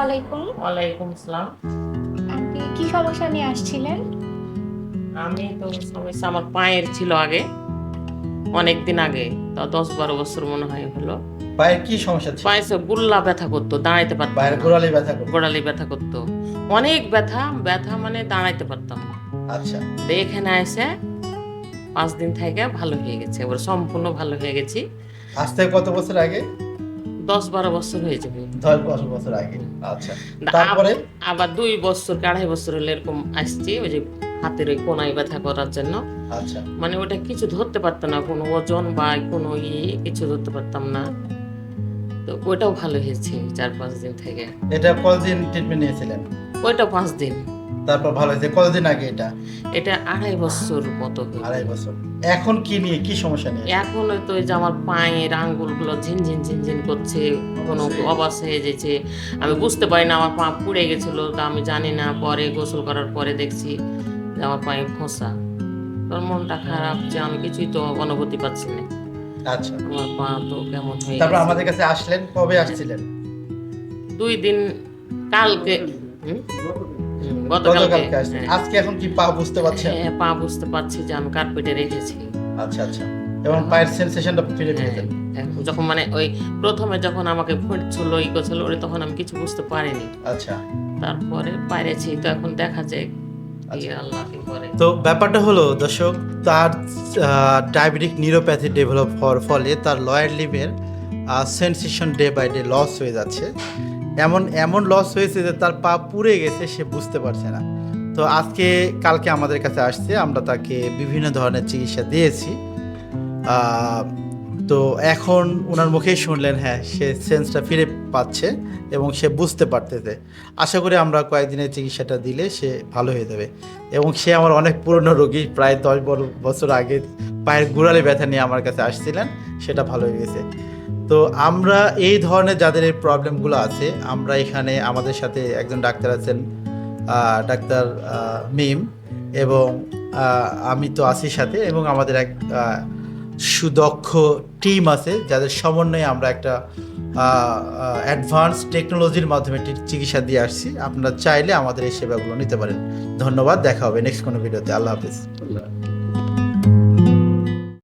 আলাইকুম। ওয়ালাইকুম আসসালাম। আপনি কি সমস্যা নিয়ে আসছিলেন? আমি তো সমস্যা আমার পায়ের ছিল আগে, অনেকদিন আগে, তা 10-12 বছর মনে হয় হলো। পায়ের কি সমস্যা ছিল? পায়ে গুল্লা ব্যথা করতো, দাঁড়াইতে পারতাম পায়ের না। গোড়ালি ব্যথা করতো? গোড়ালি ব্যথা করতো, অনেক ব্যথা ব্যথা মানে দাঁড়াইতে পারতাম না। আচ্ছা। তো এখানে এসে 5 দিন থেকে ভালো হয়ে গেছে, এবার সম্পূর্ণ ভালো হয়ে গেছি। আজ থেকে কত বছর আগে? 10-12 বছর হয়ে যাবে। 10 বছর আগে। আচ্ছা, তা তারপরে? আবার 2 বছর কি 2.5 বছর হলে এরকম আসছি, ওই যে হাতের ওই কোনায় ব্যথা করার জন্য। আচ্ছা। মানে ওটা কিছু ধরতে পারতাম না, কোনো ওজন বা কোনো কিছু ধরতে পারতাম না। তো ওইটাও ভালো হয়েছে 4-5 দিন থেকে। এটা কতদিন ট্রিটমেন্ট নিয়েছিলেন? ওইটা 5 দিন। তারপর ভালো হয়েছে কতদিন আগে এটা? এটা 2.5 বছর মতো হয়েছে। 2.5 বছর। এখন কি নিয়ে, কি সমস্যা নিয়ে? এখন ওই তো ওই যে আমার পায়ের আঙ্গুলগুলো ঝিনঝিন ঝিনঝিন করছে, কোনো অবশ হয়ে যেছে। আমি বুঝতে পারি না, আমার পা পুড়ে গেছিলো, তা আমি জানি না, পরে গোসল করার পরে দেখছি যে আমার পায়ে ফোঁসা। তোর মনটা খারাপ যে আমি কিছুই তো অনুভূতি পাচ্ছি না, আচ্ছা। আমার পা তো কেমন হয়ে তারপর গেছে। আমাদের কাছে আসলেন, কবে আসছিলেন? 2 দিন, কালকে, গতকালকে। গতকালকে আসলেন। হ্যাঁ। আজকে এখন কি পা বুঝতে পারছেন? হ্যাঁ, পা বুঝতে পারছি যে আমি কার্পেটে রেখেছি। আচ্ছা আচ্ছা। এবং পায়ের সেন্সেশনটা ফিরে হ্যাঁ, পেয়েছেন? এখন যখন মানে ওই প্রথমে যখন আমাকে ফুটছিল ই করছিল, ওরে তখন আমি কিছু বুঝতে পারিনি। আচ্ছা। তারপরে পাইরেছি, তো এখন দেখা যায় কি আচ্ছা। আল্লাহ কি করে। তো ব্যাপারটা হলো দর্শক, তার ডায়াবেটিক নিউরোপ্যাথি ডেভেলপ হওয়ার ফলে তার লয়ার লিভের sensation day by day loss হয়ে যাচ্ছে। এমন এমন লস হয়েছে যে তার পা পুড়ে গেছে, সে বুঝতে পারছে না। তো কালকে আমাদের কাছে আসছে, আমরা তাকে বিভিন্ন ধরনের চিকিৎসা দিয়েছি। আহ, তো এখন ওনার মুখেই শুনলেন, হ্যাঁ সে সেন্সটা ফিরে পাচ্ছে এবং সে বুঝতে পারতেছে। আশা করি আমরা কয়েকদিনের চিকিৎসাটা দিলে সে ভালো হয়ে যাবে। এবং সে আমার অনেক পুরনো রোগী, প্রায় 10 বছর আগে পায়ের গোড়ালি ব্যথা নিয়ে আমার কাছে আসছিলেন, সেটা ভালো হয়ে গেছে। তো আমরা এই ধরনের যাদের এই প্রবলেমগুলো আছে, আমরা এখানে আমাদের সাথে একজন ডাক্তার আছেন, ডাক্তার মিম, এবং আমি তো আছি সাথে, এবং আমাদের এক সুদক্ষ টিম আছে যাদের সমন্বয়ে আমরা একটা অ্যাডভান্স টেকনোলজির মাধ্যমে চিকিৎসা দিয়ে আসছি। আপনারা চাইলে আমাদের এই সেবাগুলো নিতে পারেন। ধন্যবাদ, দেখা হবে নেক্সট কোনো ভিডিওতে। আল্লাহ হাফিজ।